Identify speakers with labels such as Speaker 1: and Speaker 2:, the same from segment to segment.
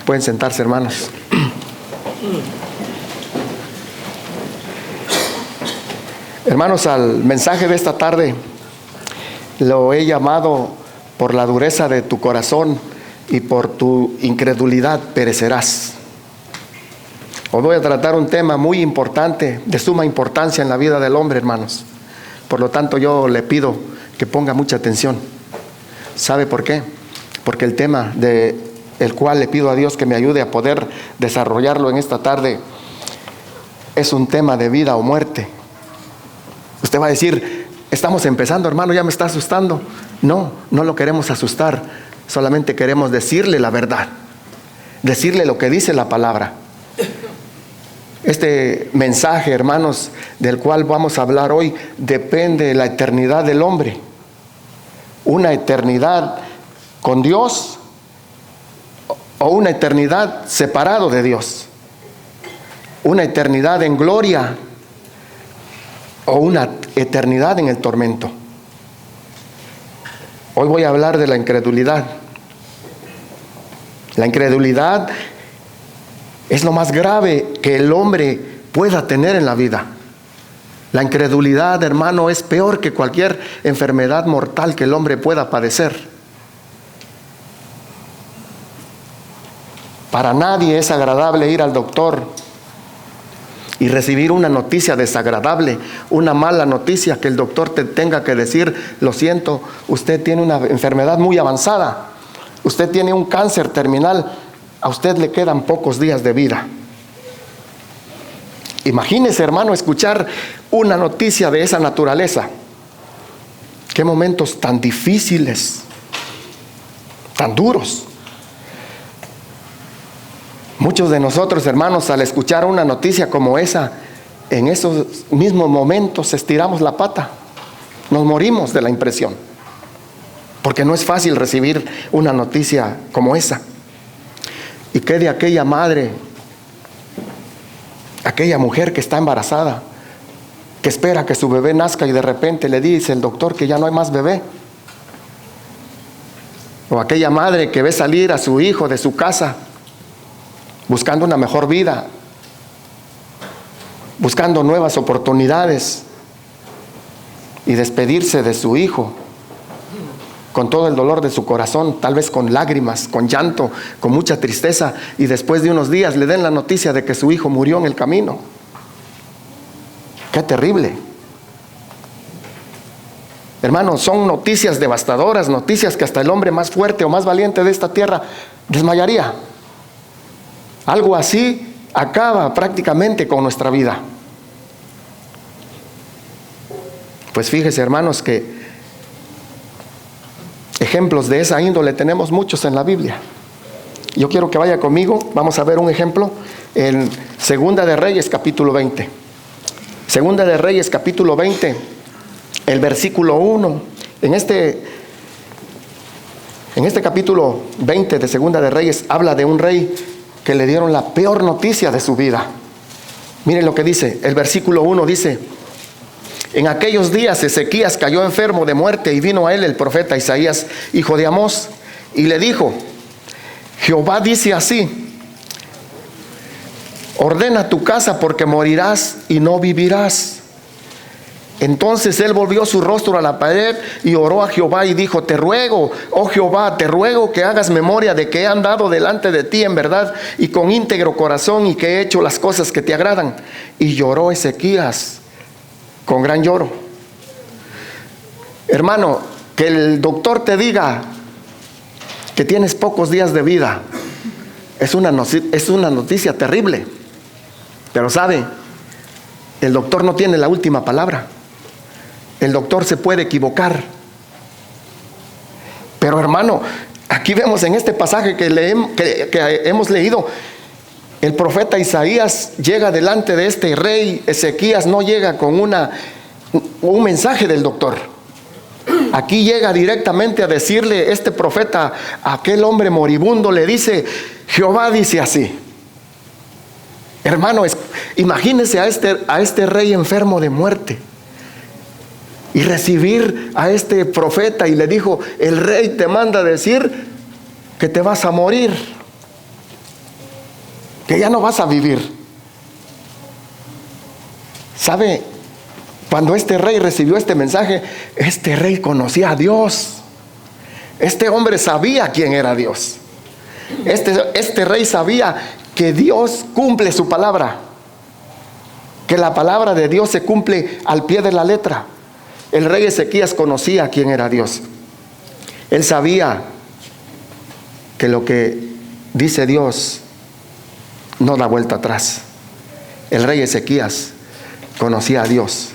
Speaker 1: Pueden sentarse, hermanos. Hermanos, al mensaje de esta tarde lo he llamado: por la dureza de tu corazón y por tu incredulidad perecerás. Hoy voy a tratar un tema muy importante, de suma importancia en la vida del hombre, hermanos. Por lo tanto, yo le pido que ponga mucha atención. ¿Sabe por qué? Porque el tema el cual le pido a Dios que me ayude a poder desarrollarlo en esta tarde es un tema de vida o muerte. Usted va a decir: estamos empezando, hermano, ya me está asustando. No, no lo queremos asustar, solamente queremos decirle la verdad, decirle lo que dice la palabra. Este mensaje, hermanos, del cual vamos a hablar hoy, depende de la eternidad del hombre. Una eternidad con Dios o una eternidad separado de Dios. Una eternidad en gloria o una eternidad en el tormento. Hoy voy a hablar de la incredulidad. La incredulidad es lo más grave que el hombre pueda tener en la vida. La incredulidad, hermano, es peor que cualquier enfermedad mortal que el hombre pueda padecer. Para nadie es agradable ir al doctor y recibir una noticia desagradable, una mala noticia, que el doctor te tenga que decir: lo siento, usted tiene una enfermedad muy avanzada, usted tiene un cáncer terminal, a usted le quedan pocos días de vida. Imagínese, hermano, escuchar una noticia de esa naturaleza. Qué momentos tan difíciles, tan duros. Muchos de nosotros, hermanos, al escuchar una noticia como esa, en esos mismos momentos estiramos la pata, nos morimos de la impresión, porque no es fácil recibir una noticia como esa. ¿Y qué de aquella madre, aquella mujer que está embarazada, que espera que su bebé nazca y de repente le dice el doctor que ya no hay más bebé? O aquella madre que ve salir a su hijo de su casa buscando una mejor vida, buscando nuevas oportunidades, y despedirse de su hijo con todo el dolor de su corazón, tal vez con lágrimas, con llanto, con mucha tristeza, y después de unos días le den la noticia de que su hijo murió en el camino. ¡Qué terrible! Hermanos, son noticias devastadoras, noticias que hasta el hombre más fuerte o más valiente de esta tierra desmayaría. Algo así acaba prácticamente con nuestra vida. Pues fíjese, hermanos, que ejemplos de esa índole tenemos muchos en la Biblia. Yo quiero que vaya conmigo, vamos a ver un ejemplo en Segunda de Reyes, capítulo 20. Segunda de Reyes, capítulo 20, el versículo 1. En este capítulo 20 de Segunda de Reyes habla de un rey que le dieron la peor noticia de su vida. Miren lo que dice, el versículo 1 dice: en aquellos días Ezequías cayó enfermo de muerte, y vino a él el profeta Isaías, hijo de Amós, y le dijo: Jehová dice así: ordena tu casa, porque morirás y no vivirás. Entonces él volvió su rostro a la pared y oró a Jehová y dijo: te ruego, oh Jehová, te ruego que hagas memoria de que he andado delante de ti en verdad y con íntegro corazón, y que he hecho las cosas que te agradan. Y lloró Ezequías con gran lloro. Hermano, que el doctor te diga que tienes pocos días de vida es una noticia terrible. Pero sabe, el doctor no tiene la última palabra. El doctor se puede equivocar. Pero, hermano, aquí vemos en este pasaje que hemos leído, el profeta Isaías llega delante de este rey Ezequías, no llega con un mensaje del doctor. Aquí llega directamente a decirle este profeta a aquel hombre moribundo, le dice: Jehová dice así. Hermano, imagínese a este rey enfermo de muerte y recibir a este profeta, y le dijo: el rey te manda a decir que te vas a morir. que ya no vas a vivir. ¿Sabe? Cuando este rey recibió este mensaje, este rey conocía a Dios. Este hombre sabía quién era Dios. Este rey sabía que Dios cumple su palabra, que la palabra de Dios se cumple al pie de la letra. El rey Ezequías conocía quién era Dios. Él sabía que lo que dice Dios no da vuelta atrás. El rey Ezequías conocía a Dios.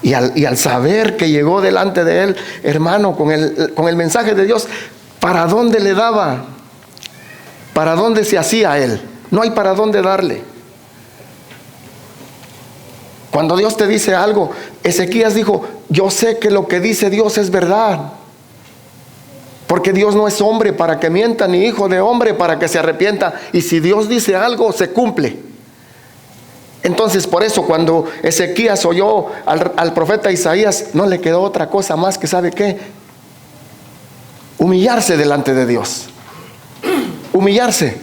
Speaker 1: Y al saber que llegó delante de él, hermano, con el mensaje de Dios, ¿para dónde le daba? ¿Para dónde se hacía él? No hay para dónde darle. Cuando Dios te dice algo, Ezequías dijo: yo sé que lo que dice Dios es verdad, porque Dios no es hombre para que mienta, ni hijo de hombre para que se arrepienta. Y si Dios dice algo, se cumple. Entonces, por eso, cuando Ezequías oyó al profeta Isaías, no le quedó otra cosa más que, ¿sabe qué? Humillarse delante de Dios. Humillarse.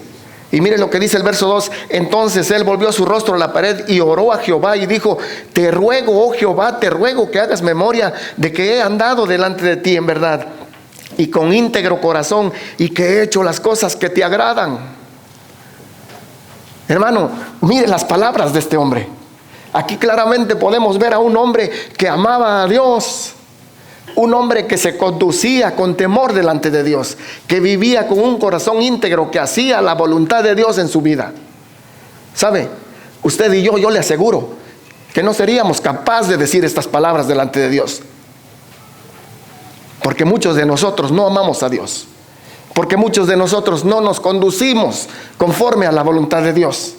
Speaker 1: Y mire lo que dice el verso 2. Entonces él volvió su rostro a la pared y oró a Jehová y dijo: te ruego, oh Jehová, te ruego que hagas memoria de que he andado delante de ti en verdad y con íntegro corazón, y que he hecho las cosas que te agradan. Hermano, mire las palabras de este hombre. Aquí claramente podemos ver a un hombre que amaba a Dios, un hombre que se conducía con temor delante de Dios, que vivía con un corazón íntegro, que hacía la voluntad de Dios en su vida. ¿Sabe? Usted y yo le aseguro que no seríamos capaces de decir estas palabras delante de Dios, porque muchos de nosotros no amamos a Dios, porque muchos de nosotros no nos conducimos conforme a la voluntad de Dios.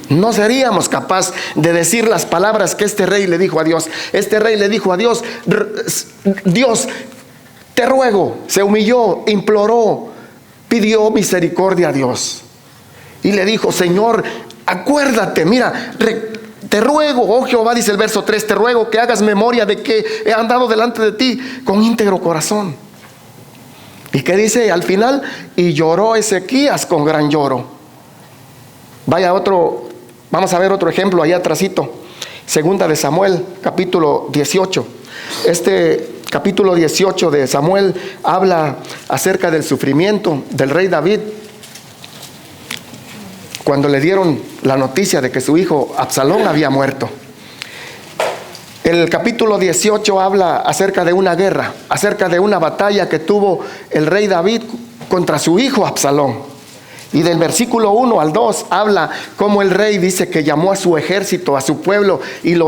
Speaker 1: No seríamos capaces de decir las palabras que este rey le dijo a Dios. Este rey le dijo a Dios: Dios, te ruego. Se humilló, imploró, pidió misericordia a Dios. Y le dijo: Señor, acuérdate, mira, te ruego, oh Jehová, dice el verso 3, te ruego que hagas memoria de que he andado delante de ti con íntegro corazón. ¿Y qué dice al final? Y lloró Ezequías con gran lloro. Vamos a ver otro ejemplo allá atrásito. Segunda de Samuel, capítulo 18. Este capítulo 18 de Samuel habla acerca del sufrimiento del rey David, cuando le dieron la noticia de que su hijo Absalón había muerto. El capítulo 18 habla acerca de una guerra, acerca de una batalla que tuvo el rey David contra su hijo Absalón. Y del versículo 1 al 2 habla cómo el rey dice que llamó a su ejército, a su pueblo, y lo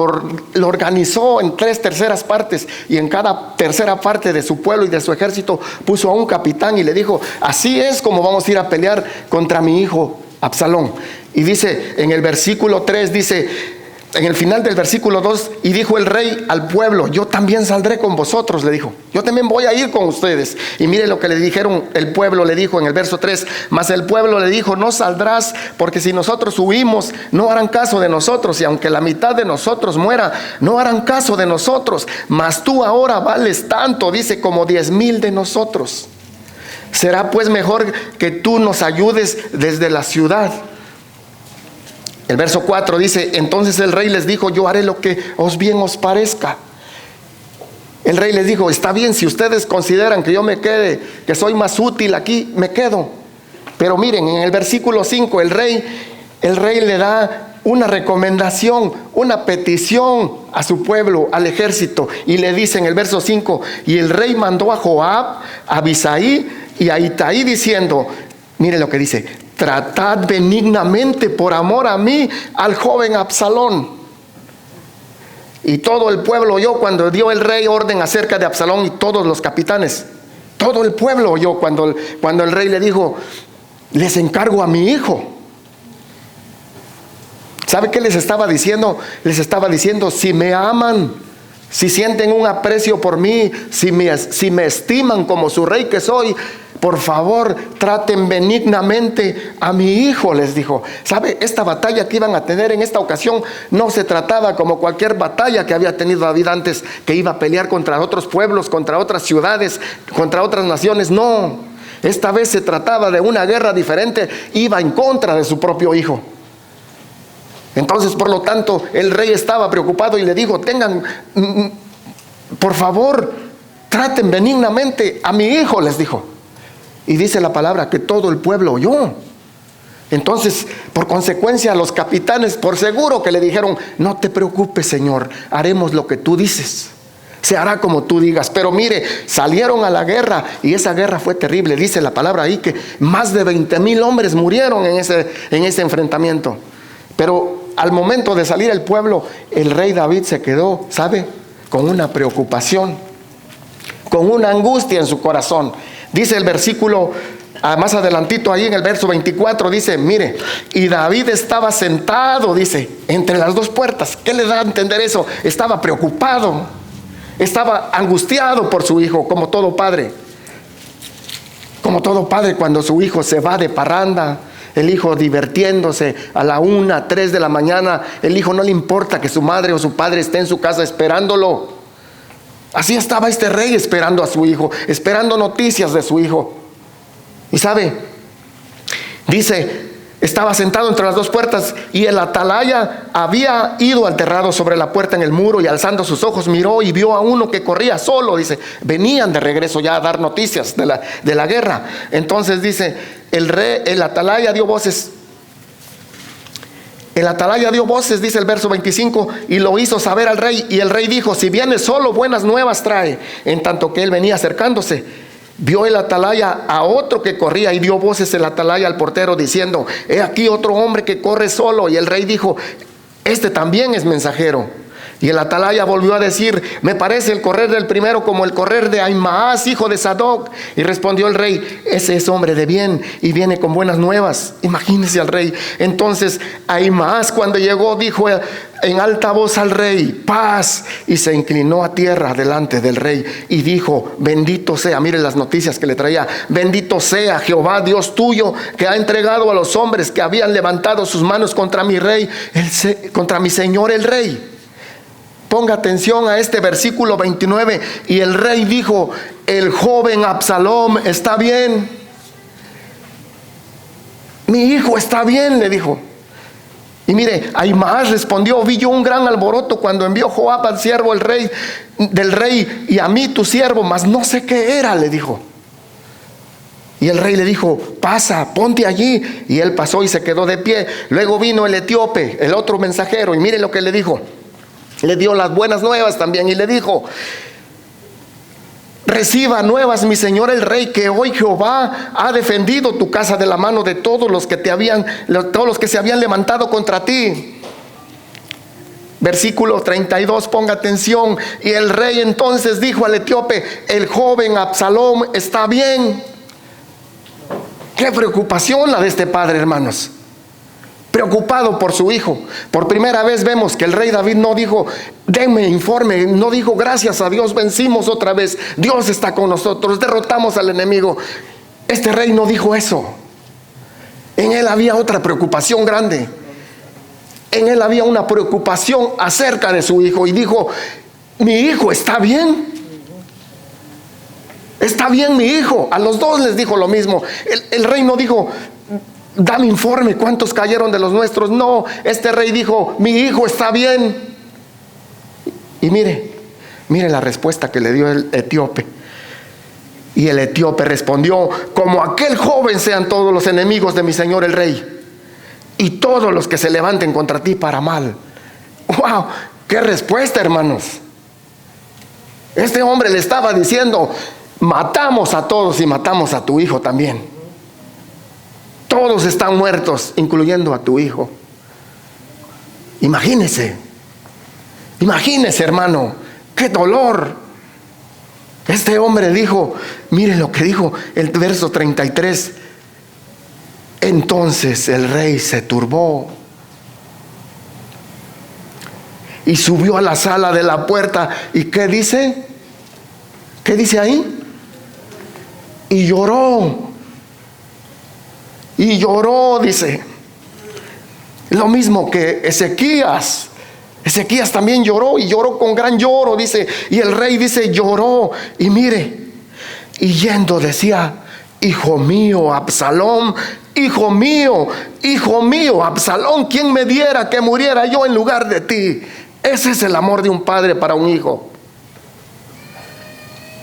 Speaker 1: organizó en 3/3 partes, y en cada tercera parte de su pueblo y de su ejército puso a un capitán y le dijo: así es como vamos a ir a pelear contra mi hijo Absalón. Y dice en el versículo 3, dice, en el final del versículo 2, y dijo el rey al pueblo: yo también saldré con vosotros, le dijo, yo también voy a ir con ustedes. Y mire lo que le dijeron, el pueblo le dijo en el verso 3, mas el pueblo le dijo: no saldrás, porque si nosotros huimos, no harán caso de nosotros, y aunque la mitad de nosotros muera, no harán caso de nosotros, mas tú ahora vales tanto, dice, como 10,000 de nosotros. Será pues mejor que tú nos ayudes desde la ciudad. El verso 4 dice: entonces el rey les dijo: yo haré lo que bien os parezca. El rey les dijo: está bien, si ustedes consideran que yo me quede, que soy más útil aquí, me quedo. Pero miren, en el versículo 5 el rey le da una recomendación, una petición a su pueblo, al ejército, y le dice en el verso 5: y el rey mandó a Joab, a Abisai y a Itaí diciendo, mire lo que dice: tratad benignamente por amor a mí al joven Absalón. Y todo el pueblo oyó cuando dio el rey orden acerca de Absalón, y todos los capitanes, todo el pueblo oyó cuando el rey le dijo: les encargo a mi hijo. ¿Sabe qué les estaba diciendo? Les estaba diciendo: si me aman, si sienten un aprecio por mí, si me estiman como su rey que soy, por favor, traten benignamente a mi hijo, les dijo. ¿Sabe? Esta batalla que iban a tener en esta ocasión no se trataba como cualquier batalla que había tenido David antes, que iba a pelear contra otros pueblos, contra otras ciudades, contra otras naciones. No, Esta vez se trataba de una guerra diferente, iba en contra de su propio hijo. Entonces, por lo tanto, el rey estaba preocupado y le dijo: por favor, traten benignamente a mi hijo, les dijo. Y dice la palabra que todo el pueblo oyó. Entonces, por consecuencia, los capitanes por seguro que le dijeron: no te preocupes, Señor, haremos lo que tú dices, se hará como tú digas. Pero mire, salieron a la guerra y esa guerra fue terrible. Dice la palabra ahí que más de 20,000 hombres murieron en ese enfrentamiento. Pero al momento de salir el pueblo, el rey David se quedó, ¿sabe?, con una preocupación, con una angustia en su corazón. Dice el versículo más adelantito, ahí en el verso 24, dice: mire, y David estaba sentado, dice, entre las dos puertas. ¿Qué le da a entender eso? Estaba preocupado, estaba angustiado por su hijo, como todo padre. Como todo padre, cuando su hijo se va de parranda, el hijo divirtiéndose a la 1, 3 de la mañana, el hijo no le importa que su madre o su padre esté en su casa esperándolo. Así estaba este rey esperando a su hijo, esperando noticias de su hijo. Y sabe, dice, estaba sentado entre las dos puertas, y el atalaya había ido al terrado sobre la puerta en el muro, y alzando sus ojos miró y vio a uno que corría solo. Dice, venían de regreso ya a dar noticias de la guerra. Entonces dice, el atalaya dio voces. El atalaya dio voces, dice el verso 25, y lo hizo saber al rey. Y el rey dijo: si viene solo, buenas nuevas trae. En tanto que él venía acercándose, vio el atalaya a otro que corría, y dio voces el atalaya al portero diciendo: he aquí otro hombre que corre solo. Y el rey dijo: este también es mensajero. Y el atalaya volvió a decir: me parece el correr del primero como el correr de Ahimaas, hijo de Sadoc. Y respondió el rey: ese es hombre de bien y viene con buenas nuevas. Imagínese al rey. Entonces Ahimaas, cuando llegó, dijo en alta voz al rey: paz. Y se inclinó a tierra delante del rey y dijo: bendito sea, mire las noticias que le traía, bendito sea Jehová Dios tuyo, que ha entregado a los hombres que habían levantado sus manos contra mi rey, contra mi señor el rey. Ponga atención a este versículo 29. Y el rey dijo: el joven Absalom está bien. Mi hijo está bien, le dijo. Y mire, Ahimaas respondió: vi yo un gran alboroto cuando envió Joab al siervo del rey, y a mí tu siervo, mas no sé qué era, le dijo. Y el rey le dijo: pasa, ponte allí. Y él pasó y se quedó de pie. Luego vino el etíope, el otro mensajero, y mire lo que le dijo. Le dio las buenas nuevas también y le dijo: reciba nuevas, mi señor el rey, que hoy Jehová ha defendido tu casa de la mano de todos los que se habían levantado contra ti. Versículo 32, ponga atención. Y el rey entonces dijo al etíope: el joven Absalom está bien. Qué preocupación la de este padre, hermanos. Preocupado por su hijo. Por primera vez vemos que el rey David no dijo: denme informe, no dijo: gracias a Dios, vencimos otra vez, Dios está con nosotros, derrotamos al enemigo. Este rey no dijo eso. En él había otra preocupación grande. En él había una preocupación acerca de su hijo, y dijo: mi hijo está bien. Está bien mi hijo. A los dos les dijo lo mismo. El rey no dijo: dame informe, ¿cuántos cayeron de los nuestros? No, este rey dijo: mi hijo está bien. Y mire la respuesta que le dio el etíope. Y el etíope respondió: como aquel joven sean todos los enemigos de mi señor el rey, y todos los que se levanten contra ti para mal. ¡Wow! ¡Qué respuesta, hermanos! Este hombre le estaba diciendo: matamos a todos y matamos a tu hijo también. Todos están muertos, incluyendo a tu hijo. Imagínese, hermano, qué dolor. Este hombre dijo, mire lo que dijo el verso 33. Entonces el rey se turbó y subió a la sala de la puerta. ¿Y qué dice? ¿Qué dice ahí? Y lloró. Y lloró, dice. Lo mismo que Ezequías. Ezequías también lloró, y lloró con gran lloro, dice. Y el rey, dice, lloró. Y mire, y yendo decía: hijo mío, Absalón, hijo mío, Absalón, ¿quién me diera que muriera yo en lugar de ti? Ese es el amor de un padre para un hijo.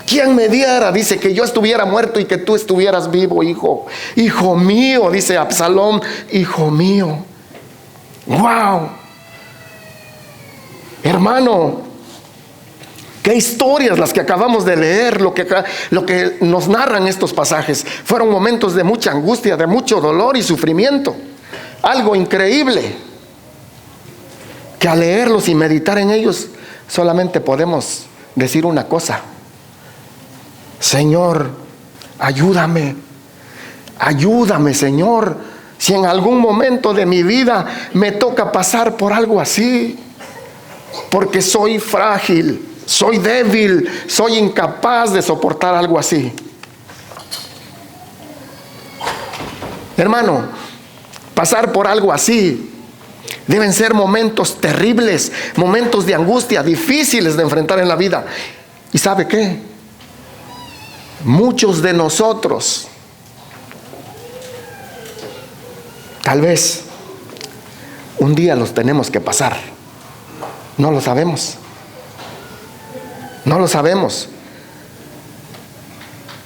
Speaker 1: ¿Quién me diera, dice, que yo estuviera muerto y que tú estuvieras vivo, hijo? Hijo mío, dice Absalón, hijo mío. ¡Wow! Hermano, qué historias las que acabamos de leer, lo que nos narran estos pasajes. Fueron momentos de mucha angustia, de mucho dolor y sufrimiento. Algo increíble, que al leerlos y meditar en ellos, solamente podemos decir una cosa: Señor, ayúdame, Señor, si en algún momento de mi vida me toca pasar por algo así, porque soy frágil, soy débil, soy incapaz de soportar algo así. Hermano, pasar por algo así deben ser momentos terribles, momentos de angustia, difíciles de enfrentar en la vida. ¿Y sabe qué? Muchos de nosotros, tal vez un día los tenemos que pasar. No lo sabemos. No lo sabemos.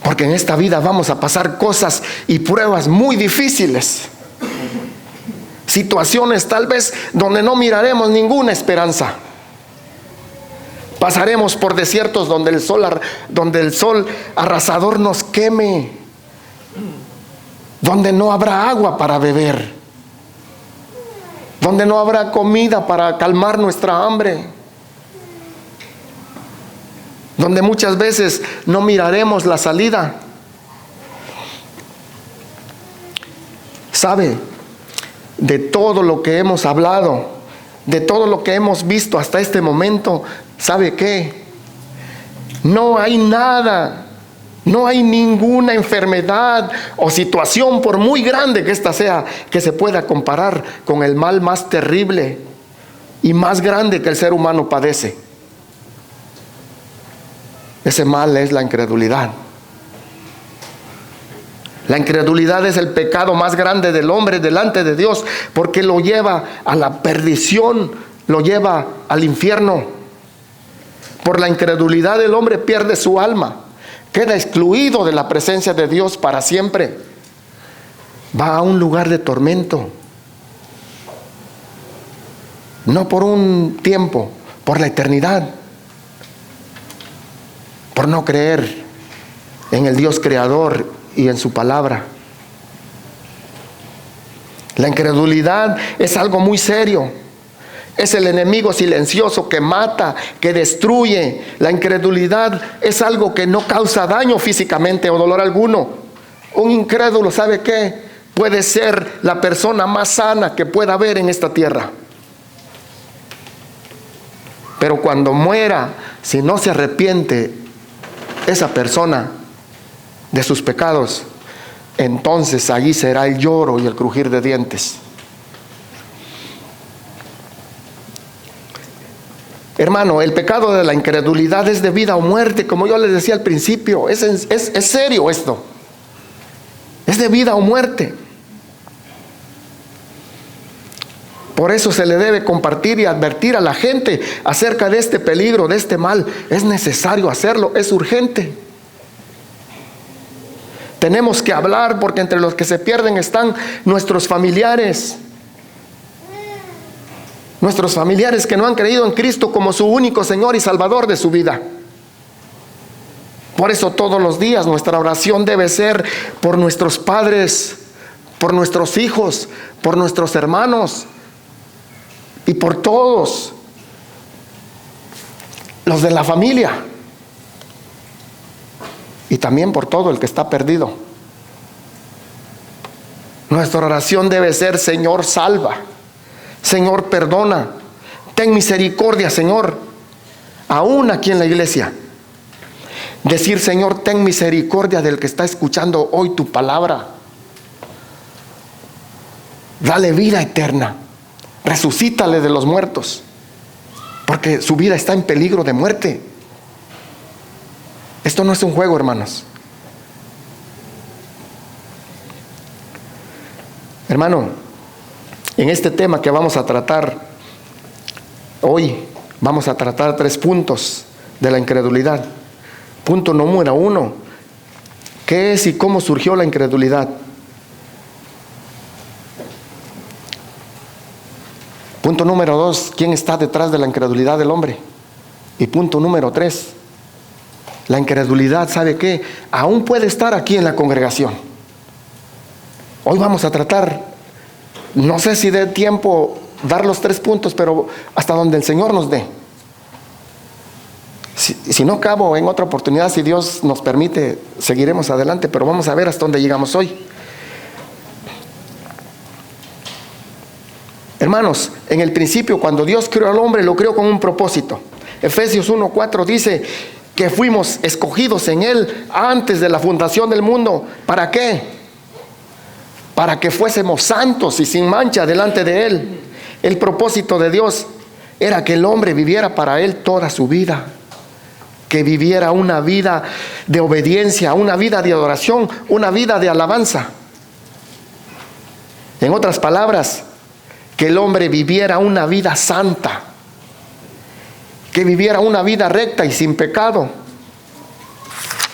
Speaker 1: Porque en esta vida vamos a pasar cosas y pruebas muy difíciles. Situaciones tal vez donde no miraremos ninguna esperanza. Pasaremos por desiertos donde el sol arrasador nos queme, donde no habrá agua para beber, donde no habrá comida para calmar nuestra hambre, donde muchas veces no miraremos la salida. ¿Sabe? De todo lo que hemos hablado, de todo lo que hemos visto hasta este momento, ¿sabe qué? No hay nada, no hay ninguna enfermedad o situación, por muy grande que ésta sea, que se pueda comparar con el mal más terrible y más grande que el ser humano padece. Ese mal es la incredulidad. La incredulidad es el pecado más grande del hombre delante de Dios, porque lo lleva a la perdición, lo lleva al infierno. Por la incredulidad el hombre pierde su alma, queda excluido de la presencia de Dios para siempre. Va a un lugar de tormento, no por un tiempo, por la eternidad, por no creer en el Dios creador y en su palabra. La incredulidad es algo muy serio. Es el enemigo silencioso que mata, que destruye. La incredulidad es algo que no causa daño físicamente o dolor alguno. Un incrédulo, ¿sabe qué? Puede ser la persona más sana que pueda haber en esta tierra. Pero cuando muera, si no se arrepiente esa persona de sus pecados, entonces allí será el lloro y el crujir de dientes. Hermano, el pecado de la incredulidad es de vida o muerte, como yo les decía al principio. Es serio esto. Es de vida o muerte. Por eso se le debe compartir y advertir a la gente acerca de este peligro, de este mal. Es necesario hacerlo, es urgente. Tenemos que hablar, porque entre los que se pierden están nuestros familiares. Nuestros familiares que no han creído en Cristo como su único Señor y Salvador de su vida. Por eso todos los días nuestra oración debe ser por nuestros padres, por nuestros hijos, por nuestros hermanos y por todos los de la familia. Y también por todo el que está perdido. Nuestra oración debe ser: Señor, salva. Señor, perdona. Ten misericordia, Señor. Aún aquí en la iglesia. Decir: Señor, ten misericordia del que está escuchando hoy tu palabra. Dale vida eterna. Resucítale de los muertos. Porque su vida está en peligro de muerte. Esto no es un juego, hermanos. Hermano, en este tema que vamos a tratar hoy, vamos a tratar 3 puntos de la incredulidad. Punto número 1, ¿qué es y cómo surgió la incredulidad? Punto número 2, ¿quién está detrás de la incredulidad del hombre? Y punto número 3, la incredulidad, ¿sabe qué? Aún puede estar aquí en la congregación. Hoy vamos a tratar, no sé si dé tiempo dar los 3 puntos, pero hasta donde el Señor nos dé. Si no acabo en otra oportunidad, si Dios nos permite, seguiremos adelante, pero vamos a ver hasta dónde llegamos hoy. Hermanos, en el principio, cuando Dios creó al hombre, lo creó con un propósito. Efesios 1:4 dice que fuimos escogidos en Él antes de la fundación del mundo. ¿Para qué? Para que fuésemos santos y sin mancha delante de Él. El propósito de Dios era que el hombre viviera para Él toda su vida, que viviera una vida de obediencia, una vida de adoración, una vida de alabanza. En otras palabras, que el hombre viviera una vida santa, que viviera una vida recta y sin pecado.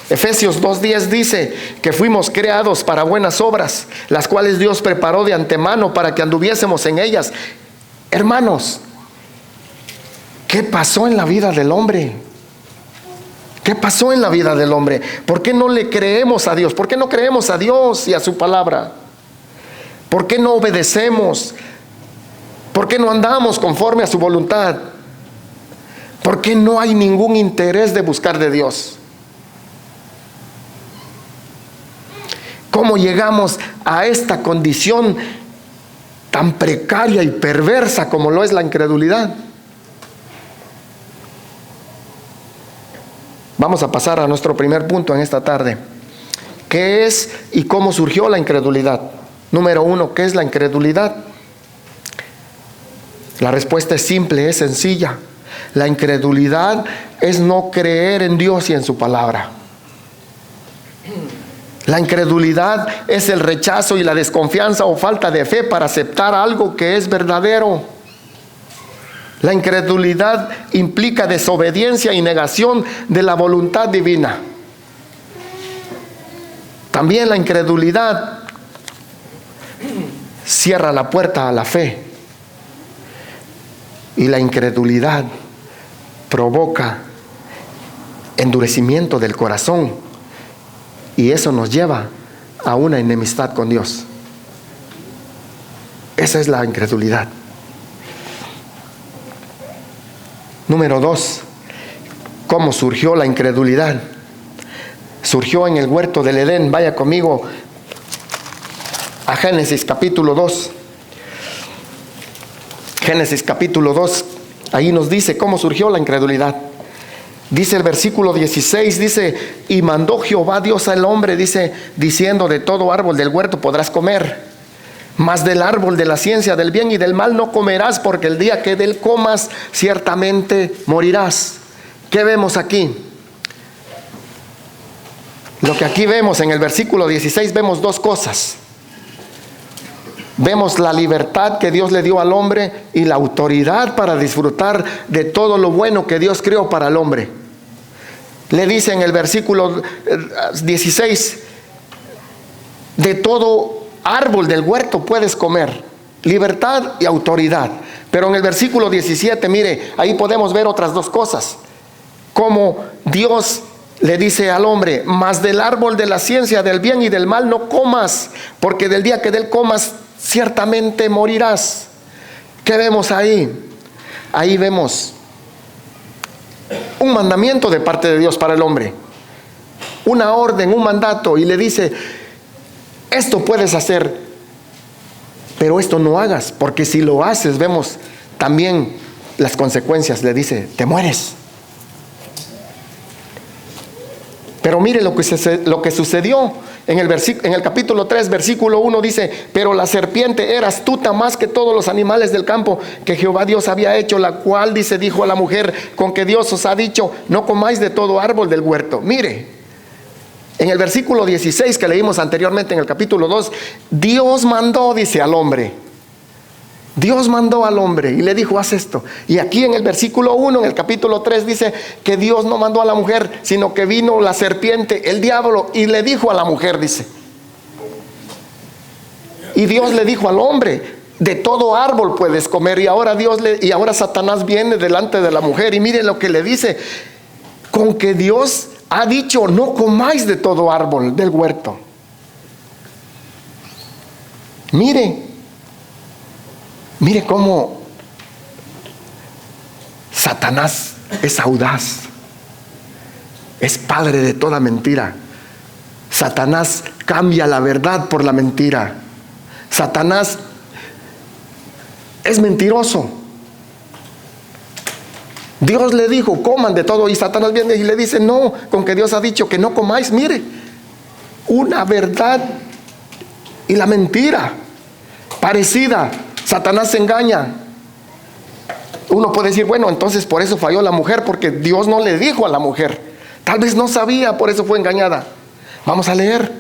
Speaker 1: Efesios 2:10 dice que fuimos creados para buenas obras, las cuales Dios preparó de antemano para que anduviésemos en ellas. Hermanos, ¿qué pasó en la vida del hombre? ¿Qué pasó en la vida del hombre? ¿Por qué no le creemos a Dios? ¿Por qué no creemos a Dios y a su palabra? ¿Por qué no obedecemos? ¿Por qué no andamos conforme a su voluntad? ¿Por qué no hay ningún interés de buscar de Dios? ¿Cómo llegamos a esta condición tan precaria y perversa como lo es la incredulidad? Vamos a pasar a nuestro primer punto en esta tarde. ¿Qué es y cómo surgió la incredulidad? Número 1, ¿qué es la incredulidad? La respuesta es simple, es sencilla. La incredulidad es no creer en Dios y en su palabra. La incredulidad es el rechazo y la desconfianza o falta de fe para aceptar algo que es verdadero. La incredulidad implica desobediencia y negación de la voluntad divina. También la incredulidad cierra la puerta a la fe. Y la incredulidad provoca endurecimiento del corazón. Y eso nos lleva a una enemistad con Dios. Esa es la incredulidad. Número 2, ¿cómo surgió la incredulidad? Surgió en el huerto del Edén. Vaya conmigo a Génesis capítulo 2. Génesis capítulo 2, ahí nos dice cómo surgió la incredulidad. Dice el versículo 16, dice, y mandó Jehová Dios al hombre, dice, diciendo, de todo árbol del huerto podrás comer, mas del árbol de la ciencia del bien y del mal no comerás, porque el día que de él comas, ciertamente morirás. ¿Qué vemos aquí? Lo que aquí vemos en el versículo 16, vemos 2 cosas. Vemos la libertad que Dios le dio al hombre y la autoridad para disfrutar de todo lo bueno que Dios creó para el hombre. Le dice en el versículo 16, de todo árbol del huerto puedes comer. Libertad y autoridad. Pero en el versículo 17, mire, ahí podemos ver otras 2 cosas. Como Dios le dice al hombre, mas del árbol de la ciencia del bien y del mal no comas, porque del día que de él comas, ciertamente morirás. ¿Qué vemos ahí? Ahí vemos un mandamiento de parte de Dios para el hombre, una orden, un mandato, y le dice, esto puedes hacer, pero esto no hagas, porque si lo haces, vemos también las consecuencias. Le dice, te mueres. Pero mire lo que sucedió en el capítulo 3, versículo 1 dice, pero la serpiente era astuta más que todos los animales del campo que Jehová Dios había hecho, la cual, dice, dijo a la mujer, con que Dios os ha dicho, no comáis de todo árbol del huerto. Mire, En el versículo 16 que leímos anteriormente en el capítulo 2, Dios mandó, dice, al hombre. Dios mandó al hombre y le dijo, haz esto. Y aquí en el versículo 1, en el capítulo 3, dice que Dios no mandó a la mujer, sino que vino la serpiente, el diablo, y le dijo a la mujer, dice. Y Dios le dijo al hombre, de todo árbol puedes comer. Y ahora Satanás viene delante de la mujer y miren lo que le dice. Con que Dios ha dicho, no comáis de todo árbol del huerto. Mire cómo Satanás es audaz, es padre de toda mentira. Satanás cambia la verdad por la mentira. Satanás es mentiroso. Dios le dijo, coman de todo, y Satanás viene y le dice, no, con que Dios ha dicho que no comáis. Mire, una verdad y la mentira parecida. Satanás se engaña. Uno puede decir, bueno, entonces por eso falló la mujer, porque Dios no le dijo a la mujer. Tal vez no sabía, por eso fue engañada. Vamos a leer,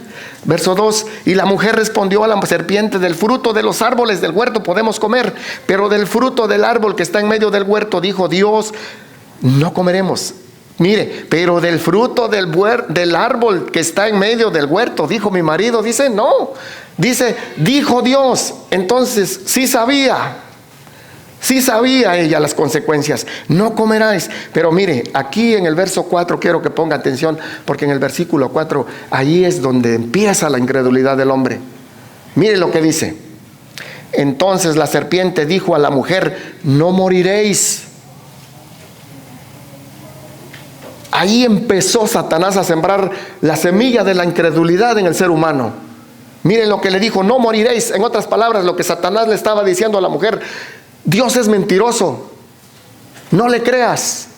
Speaker 1: verso 2. Y la mujer respondió a la serpiente, del fruto de los árboles del huerto podemos comer, pero del fruto del árbol que está en medio del huerto, dijo Dios, no comeremos. Mire, pero del fruto del árbol que está en medio del huerto, dijo mi marido, dice, no. Dice, dijo Dios. Entonces sí sabía ella las consecuencias. No comeráis. Pero mire, aquí en el verso 4 quiero que ponga atención, porque en el versículo 4 ahí es donde empieza la incredulidad del hombre. Mire lo que dice. Entonces la serpiente dijo a la mujer, no moriréis. Ahí empezó Satanás a sembrar la semilla de la incredulidad en el ser humano. Miren lo que le dijo, no moriréis. En otras palabras, lo que Satanás le estaba diciendo a la mujer, Dios es mentiroso, no le creas,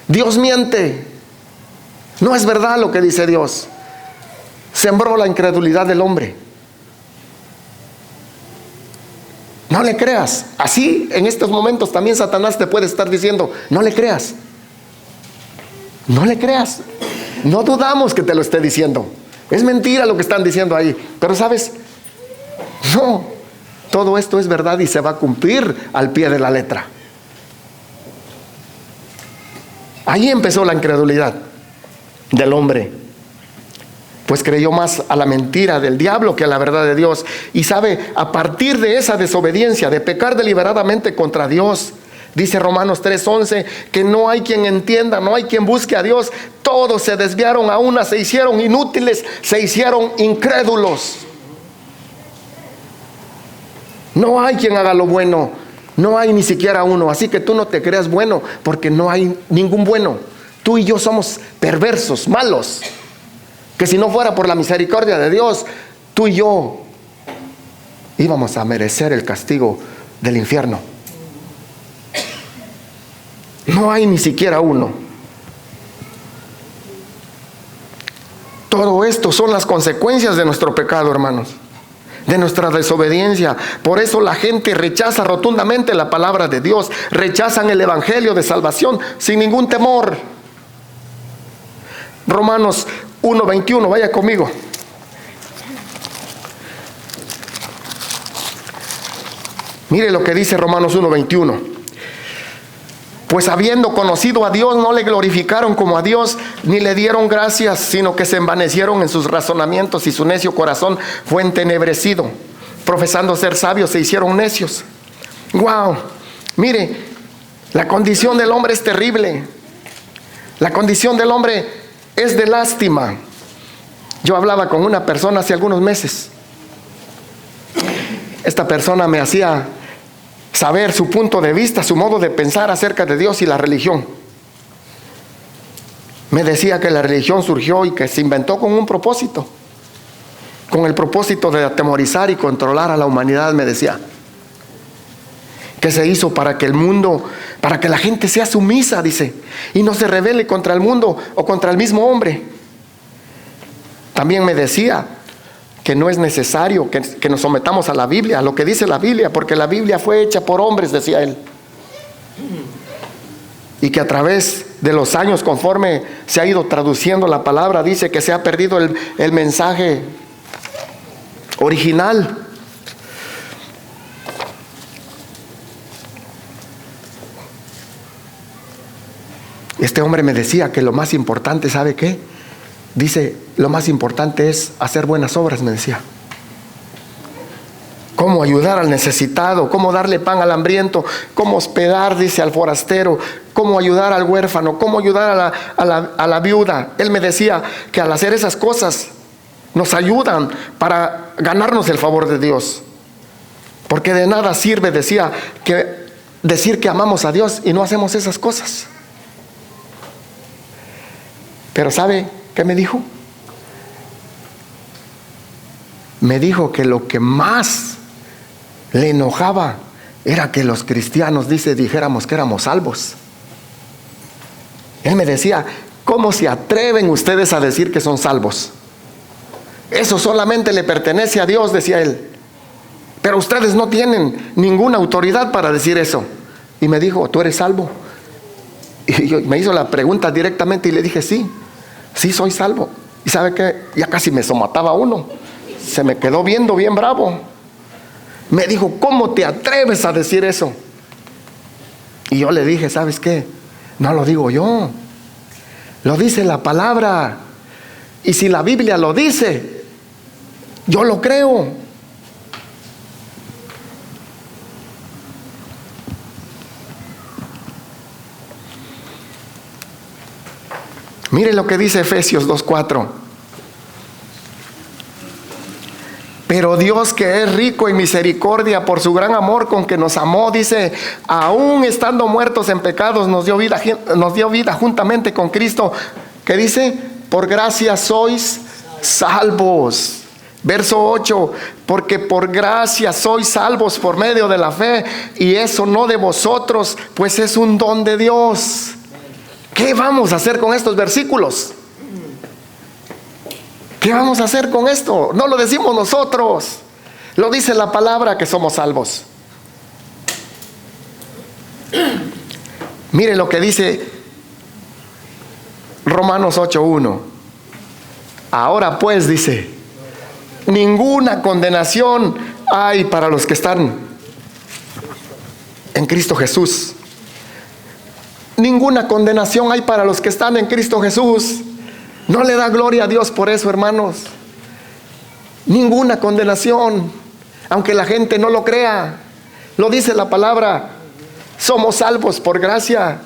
Speaker 1: Dios miente, no es verdad lo que dice Dios. Sembró la incredulidad del hombre. No le creas. Así en estos momentos también Satanás te puede estar diciendo, no le creas. No le creas. No dudamos que te lo esté diciendo. Es mentira lo que están diciendo ahí. Pero ¿sabes? No. Todo esto es verdad y se va a cumplir al pie de la letra. Ahí empezó la incredulidad del hombre. Pues creyó más a la mentira del diablo que a la verdad de Dios. Y sabe, a partir de esa desobediencia, de pecar deliberadamente contra Dios, dice Romanos 3:11, que no hay quien entienda, no hay quien busque a Dios. Todos se desviaron a una, se hicieron inútiles, se hicieron incrédulos. No hay quien haga lo bueno, no hay ni siquiera uno. Así que tú no te creas bueno, porque no hay ningún bueno. Tú y yo somos perversos, malos, que si no fuera por la misericordia de Dios, tú y yo íbamos a merecer el castigo del infierno. No hay ni siquiera uno. Todo esto son las consecuencias de nuestro pecado, hermanos, de nuestra desobediencia. Por eso la gente rechaza rotundamente la palabra de Dios, rechazan el evangelio de salvación sin ningún temor. Romanos 1:21, vaya conmigo. Mire lo que dice Romanos 1:21. Pues habiendo conocido a Dios, no le glorificaron como a Dios, ni le dieron gracias, sino que se envanecieron en sus razonamientos, y su necio corazón fue entenebrecido. Profesando ser sabios, se hicieron necios. Wow, mire, la condición del hombre es terrible. La condición del hombre es de lástima. Yo hablaba con una persona hace algunos meses. Esta persona me hacía saber su punto de vista, su modo de pensar acerca de Dios y la religión. Me decía que la religión surgió y que se inventó con un propósito, con el propósito de atemorizar y controlar a la humanidad. Me decía que se hizo para que el mundo, para que la gente sea sumisa, dice, y no se rebele contra el mundo o contra el mismo hombre. También me decía que no es necesario que nos sometamos a la Biblia, a lo que dice la Biblia, porque la Biblia fue hecha por hombres, decía él. y que a través de los años, conforme se ha ido traduciendo la palabra, dice que se ha perdido el mensaje original. Este hombre me decía que lo más importante, ¿sabe qué? Dice, lo más importante es hacer buenas obras, me decía. Cómo ayudar al necesitado, cómo darle pan al hambriento, cómo hospedar, dice, al forastero, cómo ayudar al huérfano, cómo ayudar a la viuda. Él me decía que al hacer esas cosas nos ayudan para ganarnos el favor de Dios. Porque de nada sirve, decía, que decir que amamos a Dios y no hacemos esas cosas. Pero ¿sabe qué me dijo? Me dijo que lo que más le enojaba era que los cristianos, dice, dijéramos que éramos salvos. Él me decía, ¿cómo se atreven ustedes a decir que son salvos? Eso solamente le pertenece a Dios, decía él. Pero ustedes no tienen ninguna autoridad para decir eso. Y me dijo, ¿tú eres salvo? Y me hizo la pregunta directamente y le dije, sí soy salvo. Y ¿sabe qué? Ya casi me somataba uno. Se me quedó viendo bien bravo. Me dijo, ¿cómo te atreves a decir eso? Y yo le dije, ¿sabes qué? No lo digo yo, lo dice la palabra. Y si la Biblia lo dice, yo lo creo. Mire lo que dice Efesios 2:4. Pero Dios, que es rico en misericordia, por su gran amor con que nos amó, dice, aún estando muertos en pecados, nos dio vida juntamente con Cristo. ¿Qué dice? Por gracia sois salvos. Verso 8, porque por gracia sois salvos por medio de la fe, y eso no de vosotros, pues es un don de Dios. ¿Qué vamos a hacer con estos versículos? ¿Qué vamos a hacer con esto? No lo decimos nosotros, lo dice la palabra que somos salvos. Mire lo que dice Romanos 8:1. Ahora pues, dice, ninguna condenación hay para los que están en Cristo Jesús. Ninguna condenación hay para los que están en Cristo Jesús. ¿No le da gloria a Dios por eso, hermanos? Ninguna condenación, aunque la gente no lo crea. Lo dice la palabra. Somos salvos por gracia.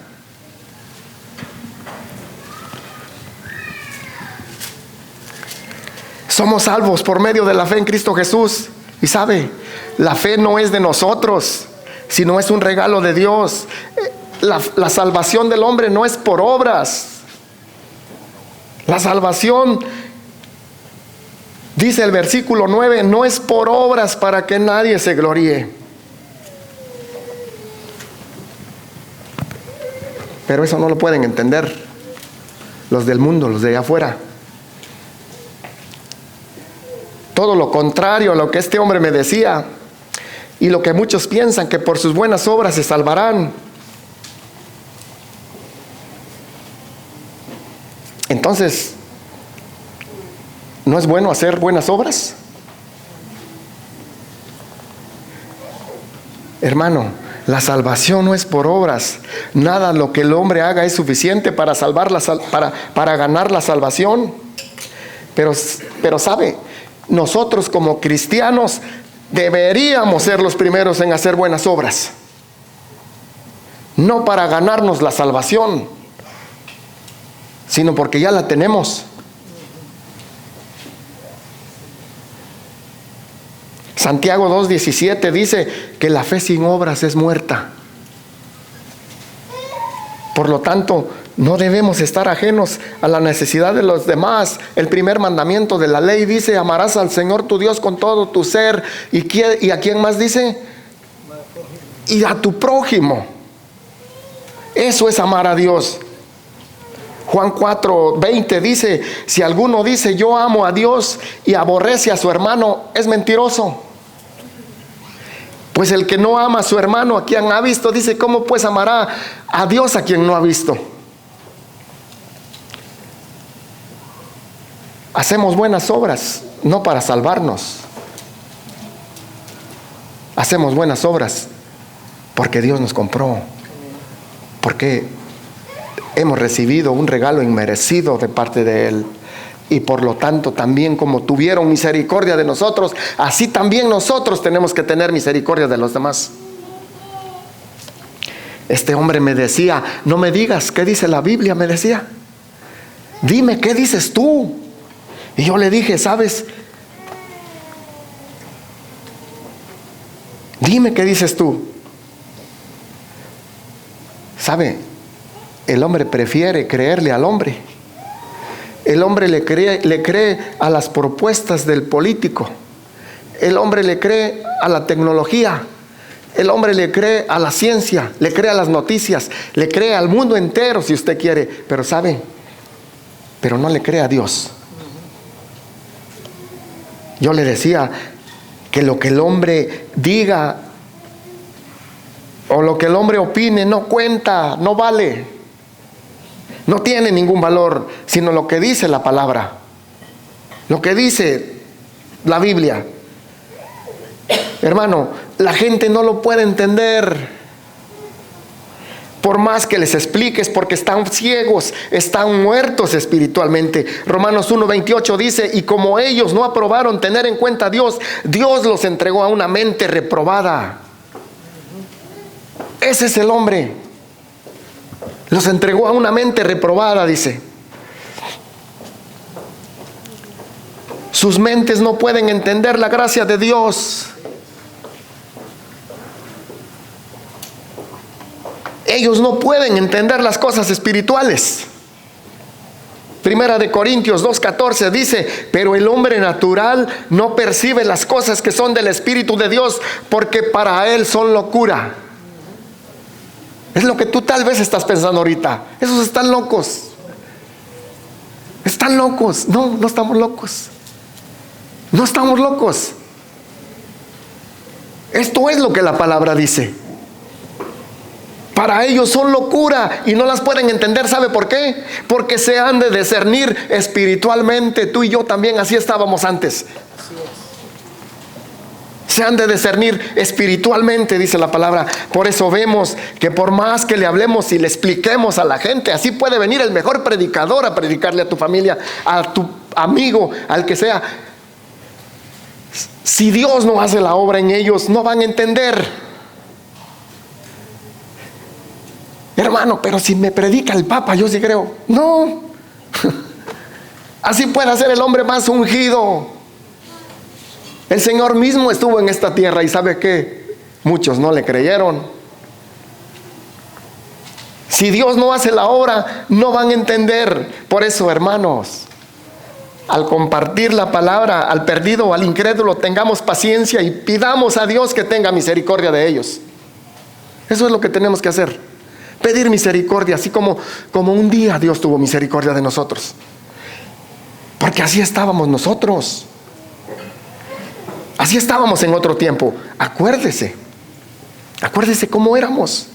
Speaker 1: Somos salvos por medio de la fe en Cristo Jesús. Y sabe, la fe no es de nosotros, sino es un regalo de Dios. La salvación del hombre no es por obras. La salvación, dice el versículo 9, no es por obras para que nadie se gloríe. Pero eso no lo pueden entender los del mundo, los de allá afuera. Todo lo contrario a lo que este hombre me decía y lo que muchos piensan, que por sus buenas obras se salvarán. Entonces, ¿no es bueno hacer buenas obras? Hermano, la salvación no es por obras. Nada lo que el hombre haga es suficiente para para ganar la salvación. Pero sabe, nosotros como cristianos deberíamos ser los primeros en hacer buenas obras. No para ganarnos la salvación, sino porque ya la tenemos. Santiago 2:17 dice que la fe sin obras es muerta. Por lo tanto, no debemos estar ajenos a la necesidad de los demás. El primer mandamiento de la ley dice, amarás al Señor tu Dios con todo tu ser. ¿Y a quién más dice? Y a tu prójimo. Eso es amar a Dios. Juan 4:20 dice, si alguno dice yo amo a Dios y aborrece a su hermano, es mentiroso. Pues el que no ama a su hermano, a quien ha visto, dice, ¿cómo pues amará a Dios a quien no ha visto? Hacemos buenas obras, no para salvarnos. Hacemos buenas obras porque Dios nos compró. Porque hemos recibido un regalo inmerecido de parte de Él. Y por lo tanto también como tuvieron misericordia de nosotros, así también nosotros tenemos que tener misericordia de los demás. Este hombre me decía, no me digas qué dice la Biblia, me decía. Dime qué dices tú. Y yo le dije, ¿sabes? Dime qué dices tú. ¿Sabe? El hombre prefiere creerle al hombre. El hombre le cree a las propuestas del político. El hombre le cree a la tecnología. El hombre le cree a la ciencia, le cree a las noticias, le cree al mundo entero si usted quiere. Pero ¿sabe? Pero no le cree a Dios. Yo le decía que lo que el hombre diga o lo que el hombre opine no cuenta, no vale. No tiene ningún valor, sino lo que dice la palabra, lo que dice la Biblia. Hermano, la gente no lo puede entender. Por más que les expliques, porque están ciegos, están muertos espiritualmente. Romanos 1:28 dice, y como ellos no aprobaron tener en cuenta a Dios, Dios los entregó a una mente reprobada. Ese es el hombre. Los entregó a una mente reprobada, dice. Sus mentes no pueden entender la gracia de Dios. Ellos no pueden entender las cosas espirituales. Primera de Corintios 2:14 dice, pero el hombre natural no percibe las cosas que son del Espíritu de Dios, porque para él son locura. Es lo que tú tal vez estás pensando ahorita. Esos están locos. Están locos. No, no estamos locos. No estamos locos. Esto es lo que la palabra dice. Para ellos son locura y no las pueden entender. ¿Sabe por qué? Porque se han de discernir espiritualmente. Tú y yo también así estábamos antes. Se han de discernir espiritualmente, dice la palabra. Por eso vemos que por más que le hablemos y le expliquemos a la gente, así puede venir el mejor predicador a predicarle a tu familia, a tu amigo, al que sea. Si Dios no hace la obra en ellos, no van a entender. Hermano, pero si me predica el Papa, yo sí creo. No. Así puede ser el hombre más ungido. El Señor mismo estuvo en esta tierra y ¿sabe qué? Muchos no le creyeron. Si Dios no hace la obra, no van a entender. Por eso, hermanos, al compartir la palabra al perdido o al incrédulo, tengamos paciencia y pidamos a Dios que tenga misericordia de ellos. Eso es lo que tenemos que hacer. Pedir misericordia, así como un día Dios tuvo misericordia de nosotros. Porque así estábamos nosotros. Así estábamos en otro tiempo. Acuérdese cómo éramos.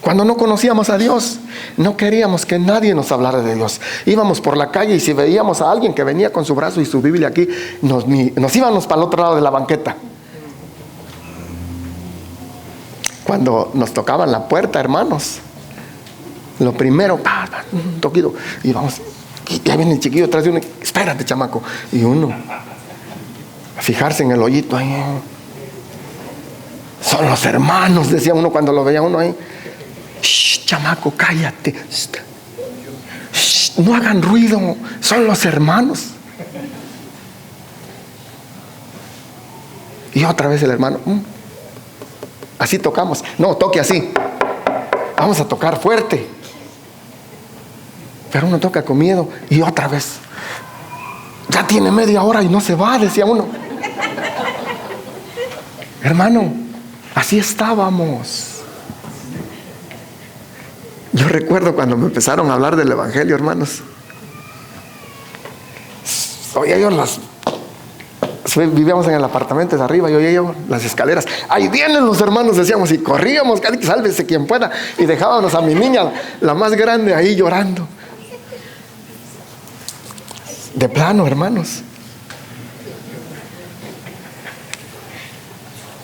Speaker 1: Cuando no conocíamos a Dios, no queríamos que nadie nos hablara de Dios. Íbamos por la calle y si veíamos a alguien que venía con su brazo y su Biblia aquí, nos íbamos para el otro lado de la banqueta. Cuando nos tocaban la puerta, hermanos, lo primero, un toquido, y vamos, y ya viene el chiquillo atrás de uno, espérate, chamaco, y uno a fijarse en el hoyito ahí. Son los hermanos, decía uno cuando lo veía uno ahí. Shh, chamaco, cállate. Shh, no hagan ruido, son los hermanos. Y otra vez el hermano, así tocamos. No, toque así. Vamos a tocar fuerte. Pero uno toca con miedo y otra vez. Ya tiene media hora y no se va, decía uno. Hermano, así estábamos. Yo recuerdo cuando me empezaron a hablar del evangelio, hermanos. Oía yo Vivíamos en el apartamento de arriba, yo oía las escaleras. Ahí vienen los hermanos, decíamos, y corríamos, sálvese quien pueda. Y dejábamos a mi niña, la más grande, ahí llorando. De plano, hermanos.